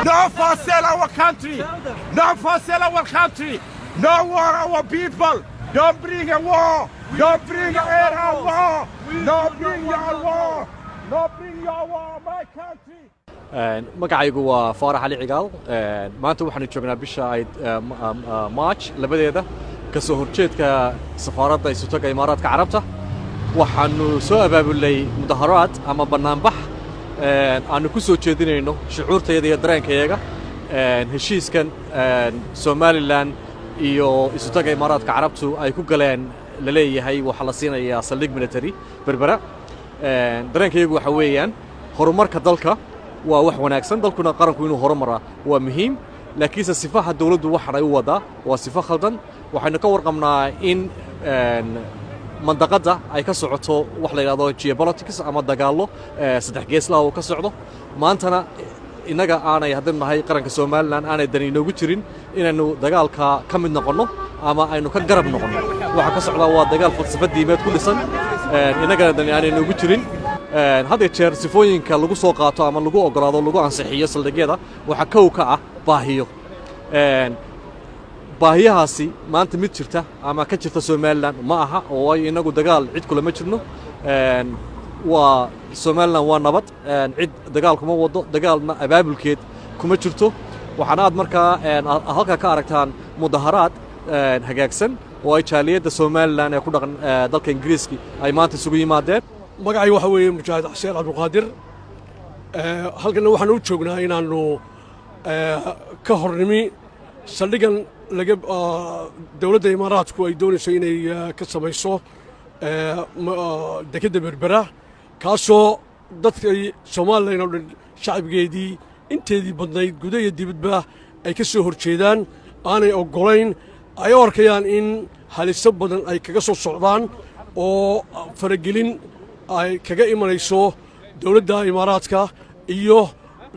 No for sell our country. No for sell our country. No war our people. Don't bring a war. Don't bring a war. No bring your war. No bring your war, my country. magacaygu waa Faarax Ali Cigaal maanta waxaan joognaa bisha March labadeeda ka soo horjeedka safaaradda Isuutaga Imaaraadka Carabta waxaanu soo abaabulay mudaharaad ama banaanbax aanu ku soo jeedinayno shucuurtayada iyo dareenkayaga heshiiskan Somaliland iyo Isuutaga Imaaraadka Carabtu ay ku galeen la leeyahay waxa la siinayaa saldhig military berbera dareenkayagu waxa weeyaan horumarka dalka waa wax wanaagsan dalkuna qaranku inuu horumaro waa muhiim laakiin sifaha dawladdu waxa ay u wadaa waa sifo khaldan waxaynu ka warqabnaa in mandaqada ay ka socoto wax la yiraahdo geopolitics ama dagaalo saddex geeslaa oo ka socdo maantana inaga aanay hadan nahay qaranka Soomaaliland aanay dan inoogu jirin inaanu dagaalka ka mid noqono ama aynu ka garab noqono waxa ka socda waa dagaal falsafad diimeed ku dhisan inaga dan aanay inoogu jirin hadda jeer sifooyinka lagu soo qaato ama lagu ogolaado lagu ansixiyo saldhigyada waxa kow ka ah baahiyo baahiyahaasi maanta mid jirta ama ka jirta Soomaaliland ma aha oo ay inagu dagaal cid kula ma jirno waa Soomaaliland waa nabad cid dagaal kuma wado dagaalna abaabulkeed kuma jirto waxaana aad markaa halka ka aragtaan mudaharaad hagaagsan oo ay jaaliyada Soomaaliland ee ku dhaqan dalka Ingiriiska ay maanta isugu yimaadeen magacay waxa weeye Mujaahid Xuseen Cabdulqaadir halkan waxaan u joognaa inaanu ka hornimi saldhigan laga dawladda Imaaraadku ay doonayso inay ka samayso dekedda berbera kaasoo dadka Soomaaliland oo dhan shacabkeedii inteedii badnayd gudaha iyo dibadba ay ka soo horjeedaan aanay ogolayn ay arkayaan in haliso badan ay kaga soo socdaan oo faragelin ay kaga imanayso dawladda Imaaraadka iyo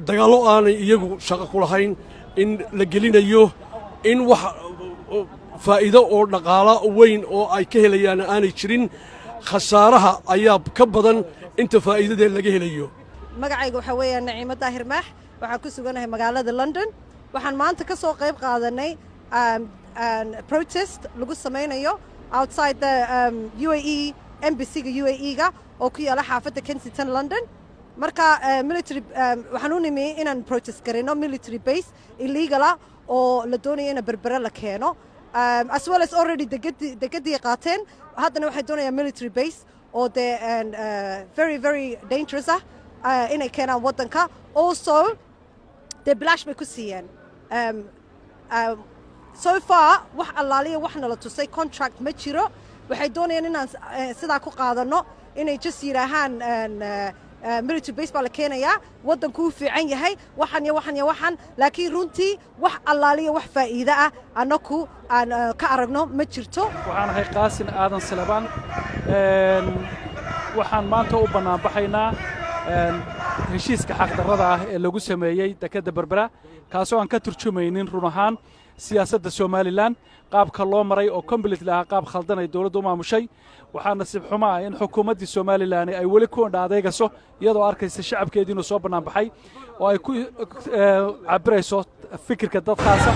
dagaalo aanay iyagu shaqo ku lahayn in la gelinayo in wax faa'iido oo dhaqaale weyn oo ay ka helayaan aanay jirin khasaaraha ayaa ka badan inta faa'iidada laga helayo magacaygu waxa weeyaan Naciimo Daahir Maax waxaan ku suganahay magaalada London waxaan maanta ka soo qayb qaadanay protest lagu sameynayo outside the UAE embassy-ga UAE-ga oo ku yaala xaafadda Kensington London marka military waxaan u nimi inaan protest gareyno military base illegal oo la doonayo in berbera la keeno as well as already degadii qaateen haddana waxay doonayaan military base oo very very dangerous inay keenaan waddanka also the blash bay ku siiyeen so far wax allaaliya waxna la tusay contract ma jiro waxay doonayaan inaan sidaa ku qaadano inay just yiraahaan military base baa la keenayaa waddanku uu fiican yahay waxan laakiin runtii wax allaaliya wax faa'iido ah anaku aan ka aragno ma jirto waxaan ahay Qaasin Aadan Salabaan waxaan maanta u banaanbaxaynaa heshiiska xaq darrada ah ee lagu sameeyay dekedda berbera kaasoo aan ka turjumaynin run ahaan siyaasadda Somaliland qaabka loo maray oo completely ah qaab khaldan ay dawladdu maamushay waxaa nasiib xumo ah in xukuumadda Somaliland ay wali ku dhaadeegaso iyadoo arkaysa shacabkeedii inuu soo banaanbaxay oo ay ku cabirayso fikirka dadkaasa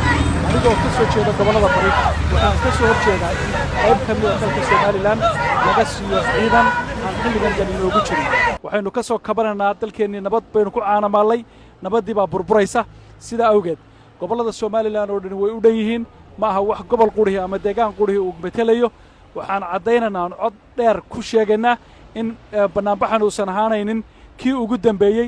anigoo ka soo jeeda gobolada bari waxaan ka soo horjeedaa in qayb ka mid ah dalka Somaliland laga siiyo ciidan aan xilligan dan inoogu jirin waxaynu ka soo kabanaynaa dalkeenii nabad baynu ku caanamaalay nabadii baa burburaysa sida awgeed gobolada Somaliland oo dhan way u dhan yihiin ma aha wax gobol qurihi ama deegaan qurihi uu metelayo waxaan cadaynaynaa cod dheer ku sheegaynaa in banaanbaxan uusan ahaanaynin kii ugu dambeeyay